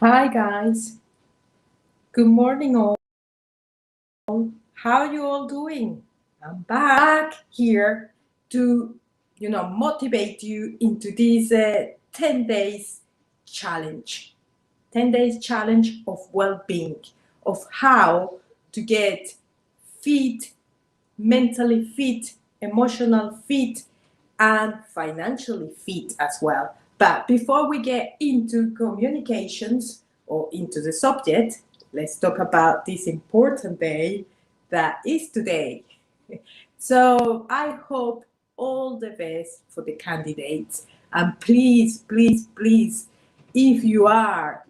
Hi guys, good morning all. How are you all doing? I'm back here to, motivate you into this 10 days challenge. 10 days challenge of well-being, of how to get fit, mentally fit, emotional fit, and financially fit as well. But before we get into communications or into the subject, let's talk about this important day that is today. So I hope all the best for the candidates. And please, please, please, if you are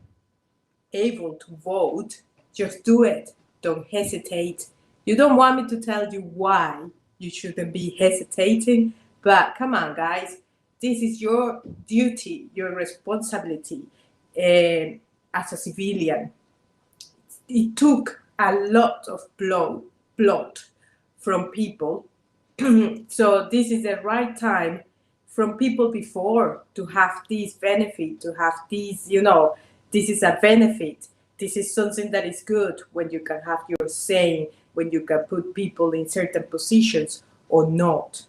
able to vote, just do it. Don't hesitate. You don't want me to tell you why you shouldn't be hesitating, but come on, guys. This is your duty, your responsibility as a civilian. It took a lot of blood from people. So this is the right time from people before to have this benefit, to have this, this is a benefit. This is something that is good when you can have your say, when you can put people in certain positions or not.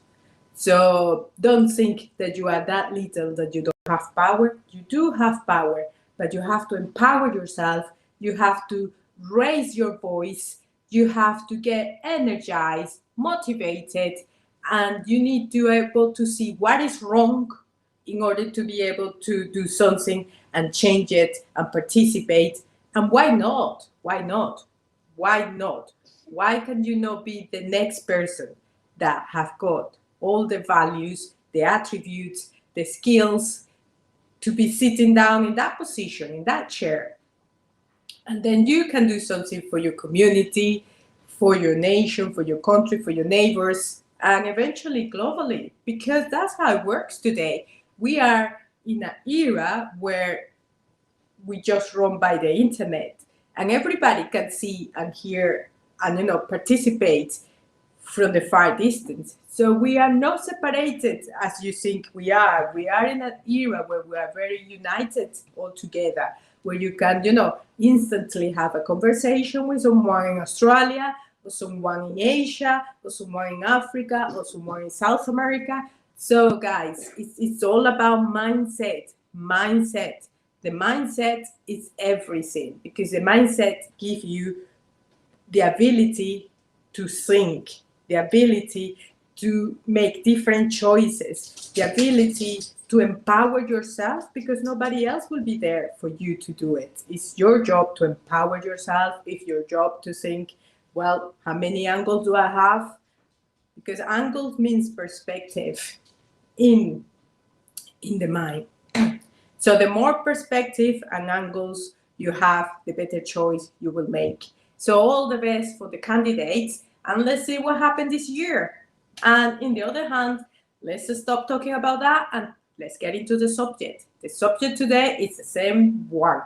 So don't think that you are that little, that you don't have power. You do have power, but you have to empower yourself. You have to raise your voice. You have to get energized, motivated, and you need to be able to see what is wrong in order to be able to do something and change it and participate. And why not? Why not? Why not? Why can you not be the next person that have got all the values, the attributes, the skills to be sitting down in that position, in that chair? And then you can do something for your community, for your nation, for your country, for your neighbors, and eventually globally, because that's how it works today. We are in an era where we just run by the internet and everybody can see and hear and participate from the far distance. So we are not separated as you think we are. We are in an era where we are very united all together, where you can, instantly have a conversation with someone in Australia, or someone in Asia, or someone in Africa, or someone in South America. So guys, it's all about mindset. The mindset is everything, because the mindset gives you the ability to think, the ability to make different choices, the ability to empower yourself, because nobody else will be there for you to do it. It's your job to empower yourself. It's your job to think, well, how many angles do I have? Because angles means perspective in the mind. So the more perspective and angles you have, the better choice you will make. So all the best for the candidates, and let's see what happened this year. And in the other hand, let's stop talking about that and let's get into the subject. The subject today is the same one,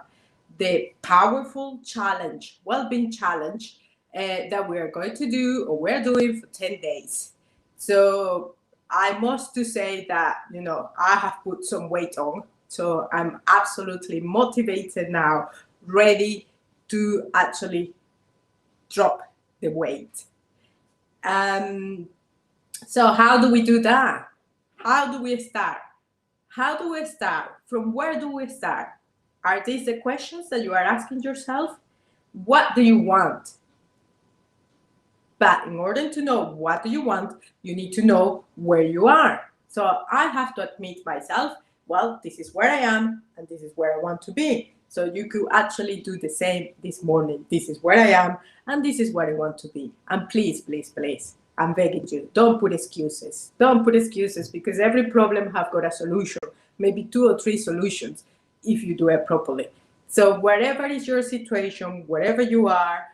the powerful challenge, well-being challenge that we are going to do, or we're doing, for 10 days. So I must to say that, I have put some weight on. So I'm absolutely motivated now, ready to actually drop the weight. So how do we do that? How do we start? From where do we start? Are these the questions that you are asking yourself? What do you want? But in order to know what do you want, you need to know where you are. So I have to admit myself, well, this is where I am and this is where I want to be. So you could actually do the same this morning. This is where I am and this is where I want to be. And please, please, please, I'm begging you, don't put excuses. Don't put excuses, because every problem have got a solution, maybe 2 or 3 solutions if you do it properly. So wherever is your situation, wherever you are,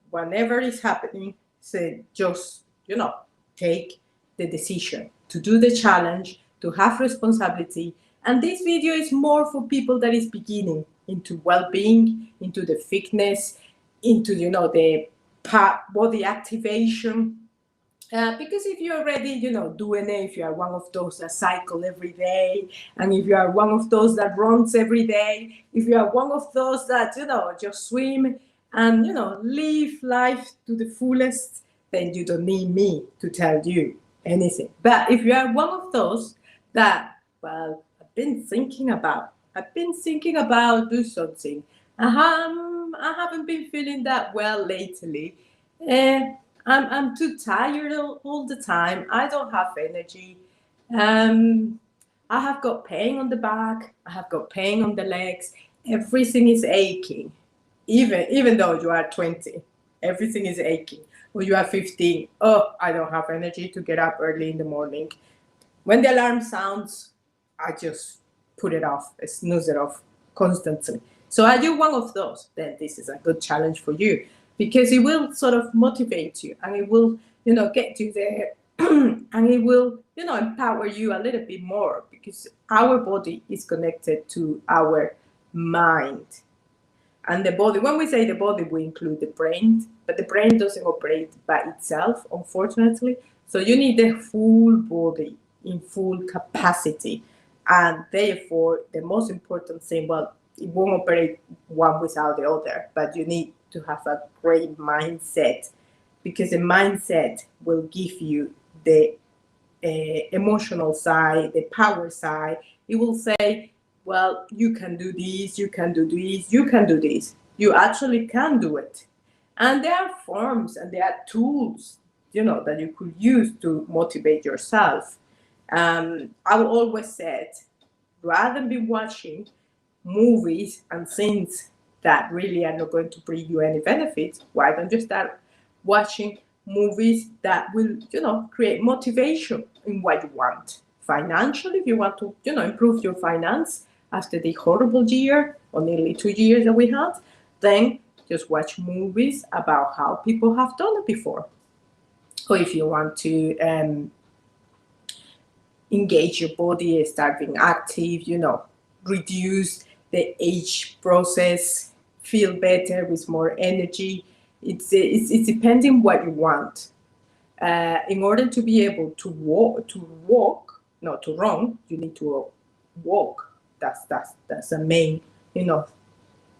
whenever is happening, say just, take the decision to do the challenge, to have responsibility. And this video is more for people that is beginning into well-being, into the fitness, into, the body activation. Because if you're already, doing it, if you are one of those that cycle every day, and if you are one of those that runs every day, if you are one of those that, just swim and, live life to the fullest, then you don't need me to tell you anything. But if you are one of those that, well, I've been thinking about do something. I haven't been feeling that well lately. Uh, I'm too tired all the time. I don't have energy. Um, I have got pain on the back. I have got pain on the legs. Everything is aching. Even though you are 20, everything is aching. Or you are 15. Oh, I don't have energy to get up early in the morning. When the alarm sounds, I just put it off, snooze it off constantly. So are you one of those? Then this is a good challenge for you because it will sort of motivate you and it will, get you there and it will, empower you a little bit more because our body is connected to our mind. And the body, when we say the body, we include the brain, but the brain doesn't operate by itself, unfortunately. So you need the full body in full capacity. And therefore, the most important thing, well, it won't operate one without the other, but you need to have a great mindset because the mindset will give you the emotional side, the power side. It will say, well, you can do this, you can do this, you can do this. You actually can do it. And there are forms and there are tools, that you could use to motivate yourself. I've always said, rather than be watching movies and things that really are not going to bring you any benefits, why don't you start watching movies that will, create motivation in what you want? Financially, if you want to, improve your finance after the horrible year or nearly 2 years that we had, then just watch movies about how people have done it before. Or if you want to engage your body, start being active, reduce the age process, feel better with more energy. It's depending what you want. In order to be able to walk, not to run, you need to walk. That's the main,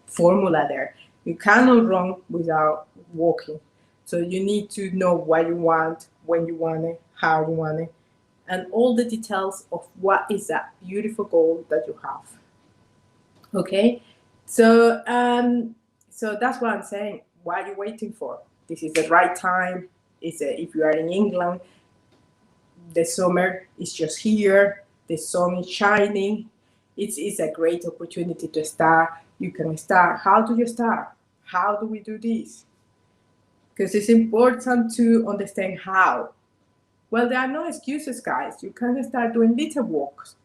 formula there. You cannot run without walking. So you need to know what you want, when you want it, how you want it, and all the details of what is that beautiful goal that you have. Okay, so so that's what I'm saying. What are you waiting for? This is the right time. If you are in England, the summer is just here. The sun is shining. It's a great opportunity to start. You can start. How do you start? How do we do this? Because it's important to understand how. Well, there are no excuses, guys. You can start doing little walks.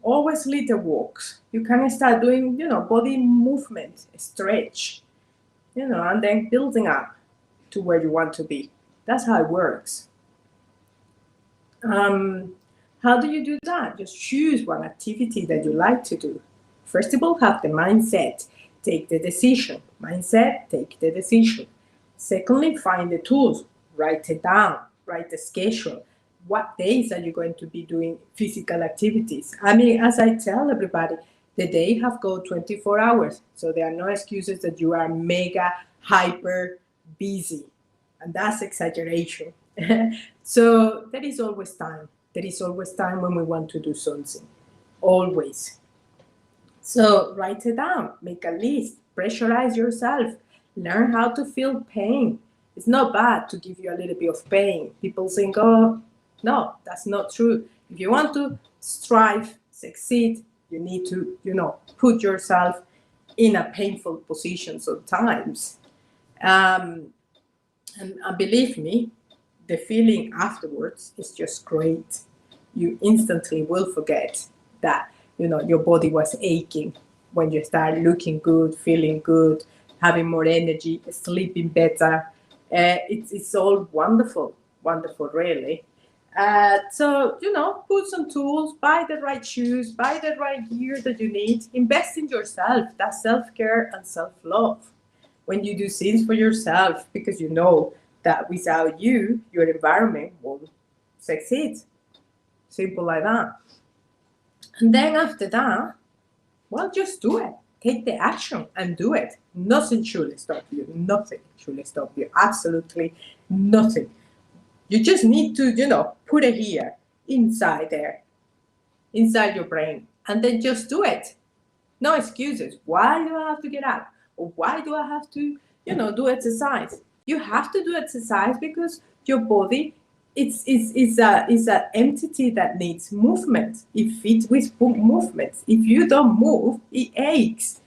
Always little walks. You can start doing, body movement, stretch, and then building up to where you want to be. That's how it works. How do you do that? Just choose one activity that you like to do. First of all, have the mindset. Take the decision. Mindset, take the decision. Secondly, find the tools. Write it down. Write the schedule. What days are you going to be doing physical activities? I mean, as I tell everybody, the day have got 24 hours. So there are no excuses that you are mega, hyper busy. And that's exaggeration. So there is always time. There is always time when we want to do something. Always. So write it down. Make a list. Pressurize yourself. Learn how to feel pain. It's not bad to give you a little bit of pain. People think, oh, no, that's not true. If you want to strive, succeed, you need to, put yourself in a painful position sometimes. And believe me, the feeling afterwards is just great. You instantly will forget that, your body was aching when you start looking good, feeling good, having more energy, sleeping better. It's all wonderful, wonderful, really. So, put some tools, buy the right shoes, buy the right gear that you need, invest in yourself. That's self-care and self-love. When you do things for yourself, because that without you, your environment won't succeed. Simple like that. And then after that, well, just do it. Take the action and do it. Nothing should stop you. Nothing should stop you. Absolutely nothing. You just need to, put it here, inside there, inside your brain, and then just do it. No excuses. Why do I have to get up? Or why do I have to, do exercise? You have to do exercise because your body is a entity that needs movement. It fits with movements. If you don't move, it aches.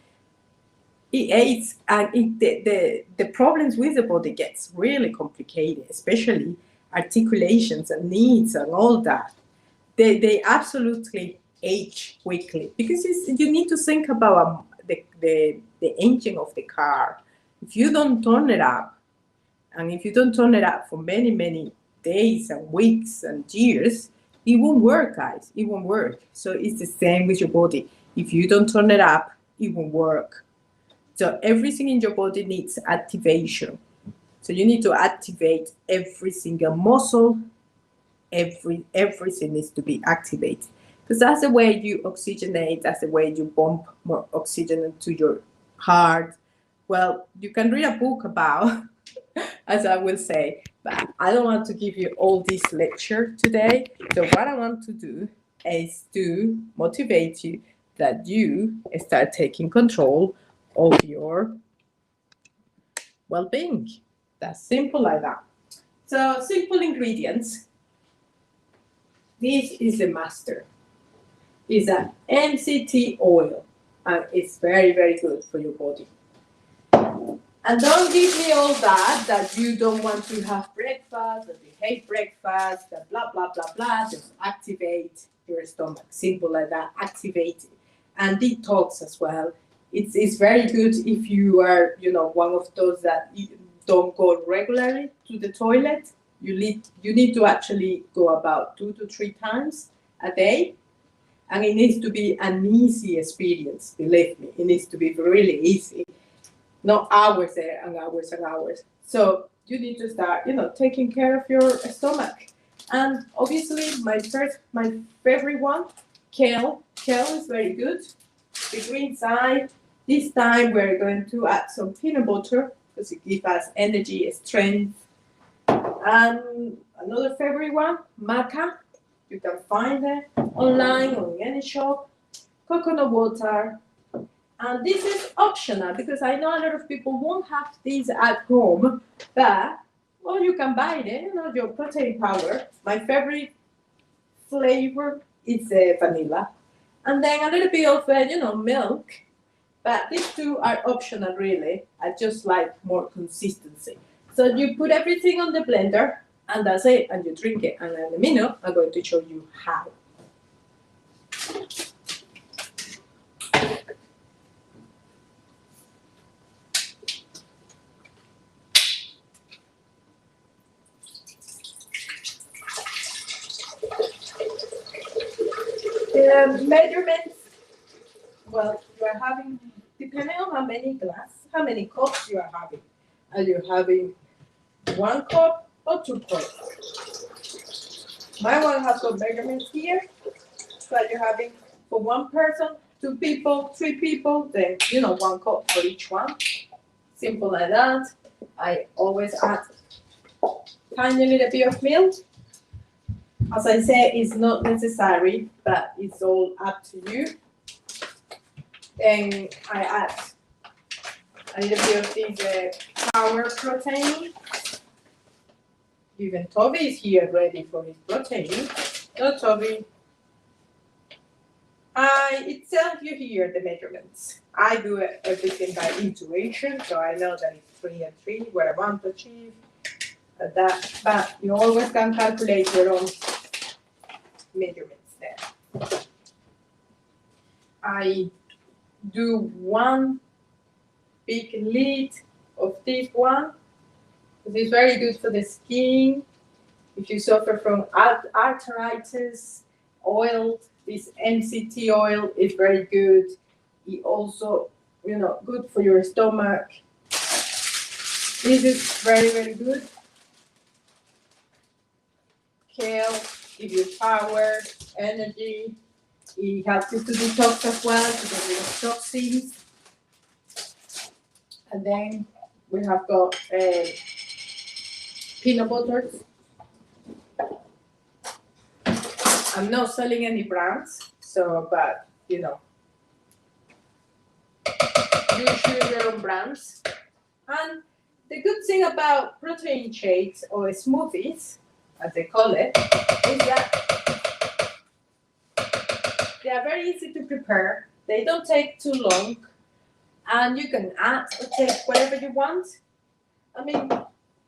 It aches, and the problems with the body gets really complicated, especially articulations and knees and all that. They absolutely age quickly because you need to think about the engine of the car. If you don't turn it up, and if you don't turn it up for many, many days and weeks and years, it won't work, guys. It won't work. So it's the same with your body. If you don't turn it up, it won't work. So everything in your body needs activation. So you need to activate every single muscle. Everything needs to be activated. Because that's the way you oxygenate, that's the way you pump more oxygen into your heart. Well, you can read a book about, as I will say, but I don't want to give you all this lecture today. So what I want to do is to motivate you that you start taking control of your well-being. That's simple like that. So simple ingredients. This is the master. It's an MCT oil, and it's very, very good for your body. And don't give me all that you don't want to have breakfast, that you hate breakfast, that blah, blah, blah, blah. Just activate your stomach. Simple like that. Activate it. And detox as well. It's very good if you are, one of those that don't go regularly to the toilet. You need to actually go about 2 to 3 times a day. And it needs to be an easy experience, believe me. It needs to be really easy. Not hours there and hours and hours. So you need to start, taking care of your stomach. And obviously my favorite one, kale. Kale is very good. The green side. This time we're going to add some peanut butter because it gives us energy, strength. And another favorite one, maca. You can find it online or in any shop. Coconut water. And this is optional because I know a lot of people won't have these at home, but well, you can buy it, your protein powder. My favorite flavor is vanilla. And then a little bit of, milk. But these two are optional, really. I just like more consistency. So you put everything on the blender, and that's it, and you drink it. And in a minute, I'm going to show you how. The measurements, well, you are having, depending on how many cups you are having. Are you having 1 cup or 2 cups? My one has got measurements here. So you're having for 1 person, 2 people, 3 people, then 1 cup for each one. Simple like that. I always add tiny little bit of milk. As I say, it's not necessary, but it's all up to you. Then I add a little bit of this power protein. Even Toby is here ready for his protein. No, Toby. It tells you here the measurements. I do everything by intuition, so I know that it's 3 and 3, what I want to achieve. But you always can calculate your own measurements there. I do 1 big lid of this one. This is very good for the skin. If you suffer from arthritis, oil, this MCT oil is very good. It also, good for your stomach. This is very, very good. Kale gives you power, energy. It helps you to detox as well, to get rid of toxins. And then we have got peanut butter. I'm not selling any brands, but you choose your own brands. And the good thing about protein shakes or smoothies, as they call it, is that they are very easy to prepare. They don't take too long, and you can add or take whatever you want. I mean,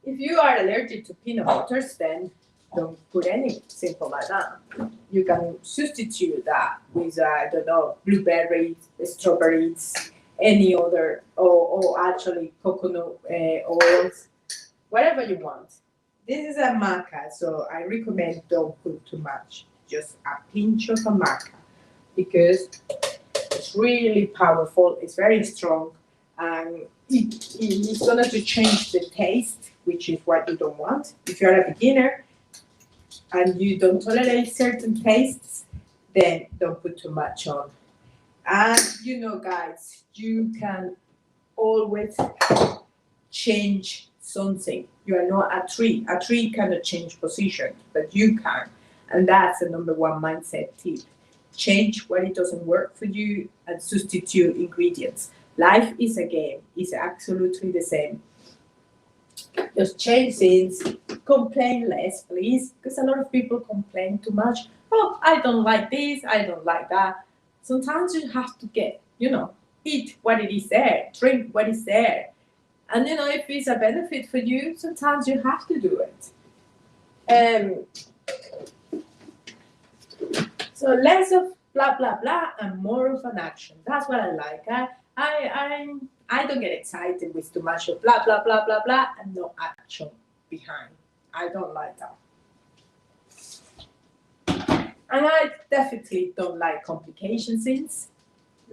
if you are allergic to peanut butters, then don't put any, simple like that. You can substitute that with, I don't know, blueberries, strawberries, any other, or actually coconut oils, whatever you want. This is a maca, so I recommend don't put too much, just a pinch of a maca, because it's really powerful, it's very strong, and it's going to change the taste, which is what you don't want. If you're a beginner and you don't tolerate certain tastes, then don't put too much on. And guys, you can always change something. You are not a tree. A tree cannot change position, but you can. And that's the number one mindset tip. Change what it doesn't work for you and substitute ingredients. Life is a game. It's absolutely the same. Just change things. Complain less, please, because a lot of people complain too much. Oh, I don't like this, I don't like that. Sometimes you have to get, eat what it is there, drink what is there. And, if it's a benefit for you, sometimes you have to do it. So less of blah, blah, blah, and more of an action. That's what I like. I don't get excited with too much of blah, blah, blah, blah, blah, and no action behind. I don't like that. And I definitely don't like complications since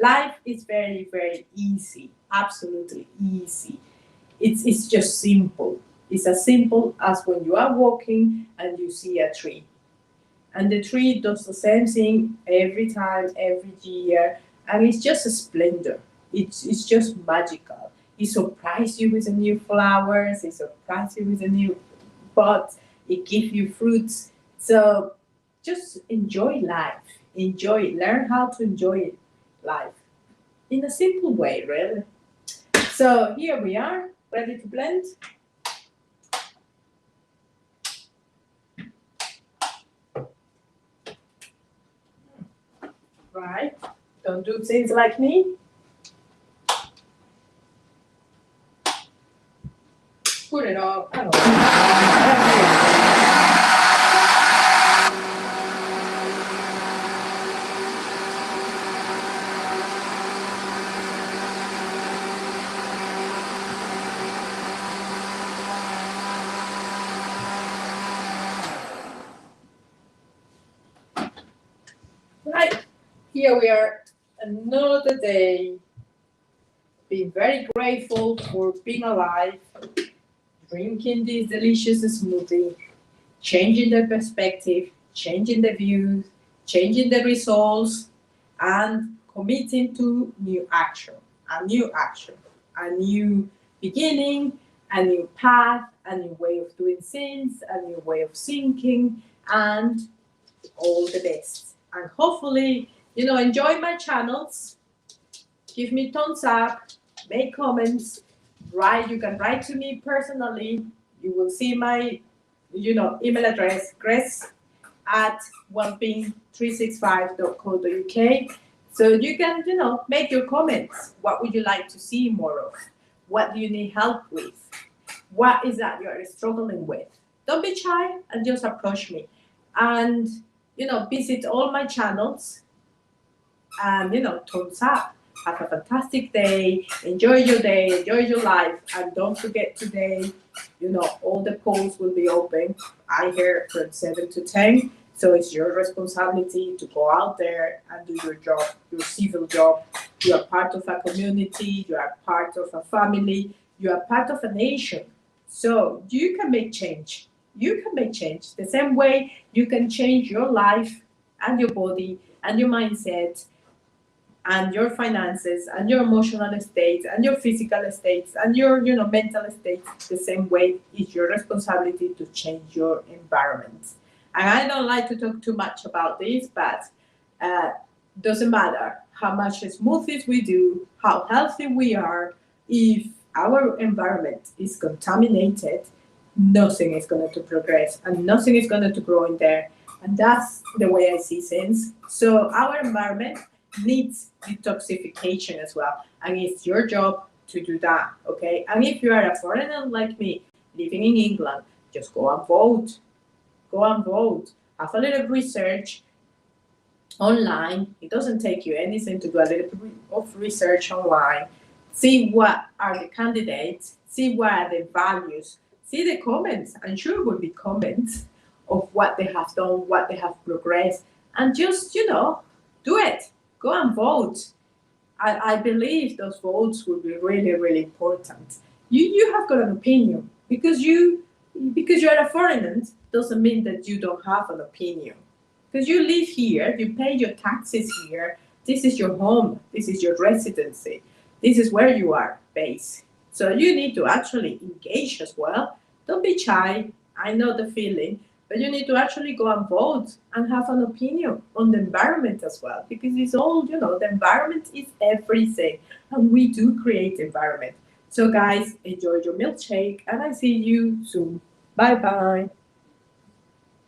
life is very, very easy, absolutely easy. It's just simple. It's as simple as when you are walking and you see a tree. And the tree does the same thing every time, every year, and it's just a splendor. It's just magical. It surprises you with the new flowers, it surprises you with a new bud, it gives you fruits. So just enjoy life. Learn how to enjoy life in a simple way, really. So here we are, ready to blend. Right, don't do things like me. Put it all, I don't know. Right, here we are, another day. Being very grateful for being alive, drinking this delicious smoothie, changing the perspective, changing the views, changing the results, and committing to a new beginning, a new path, a new way of doing things, a new way of thinking, and all the best. And hopefully, enjoy my channels. Give me thumbs up, make comments, you can write to me personally. You will see my email address, grace@wellbeing365.co.uk. So you can make your comments. What would you like to see more of? What do you need help with? What is that you're struggling with? Don't be shy and just approach me. And visit all my channels and thumbs up. Have a fantastic day. Enjoy your day. Enjoy your life. And don't forget today, all the polls will be open. I hear from 7 to 10. So it's your responsibility to go out there and do your job, your civil job. You are part of a community. You are part of a family. You are part of a nation. So you can make change. you can make change. The same way you can change your life and your body and your mindset and your finances and your emotional state and your physical states and your mental states, the same way it's your responsibility to change your environment. And I don't like to talk too much about this, but uh, doesn't matter how much smoothies we do, how healthy we are, if our environment is contaminated, nothing is going to progress and nothing is going to grow in there. And that's the way I see things. So our environment needs detoxification as well, and it's your job to do that. Okay, and if you are a foreigner like me living in England, just go and vote. Go and vote. Have a little research online. It doesn't take you anything to do a little bit of research online. See what are the candidates, see what are the values, see the comments. I'm sure it will be comments of what they have done, what they have progressed, and just, do it. Go and vote. I believe those votes will be really, really important. You have got an opinion because you're a foreigner doesn't mean that you don't have an opinion. Because you live here, you pay your taxes here. This is your home. This is your residency. This is where you are based. So you need to actually engage as well. Don't be shy. I know the feeling. But you need to actually go and vote and have an opinion on the environment as well, because it's all, the environment is everything, and we do create environment. So guys, enjoy your milkshake, and I see you soon. Bye bye.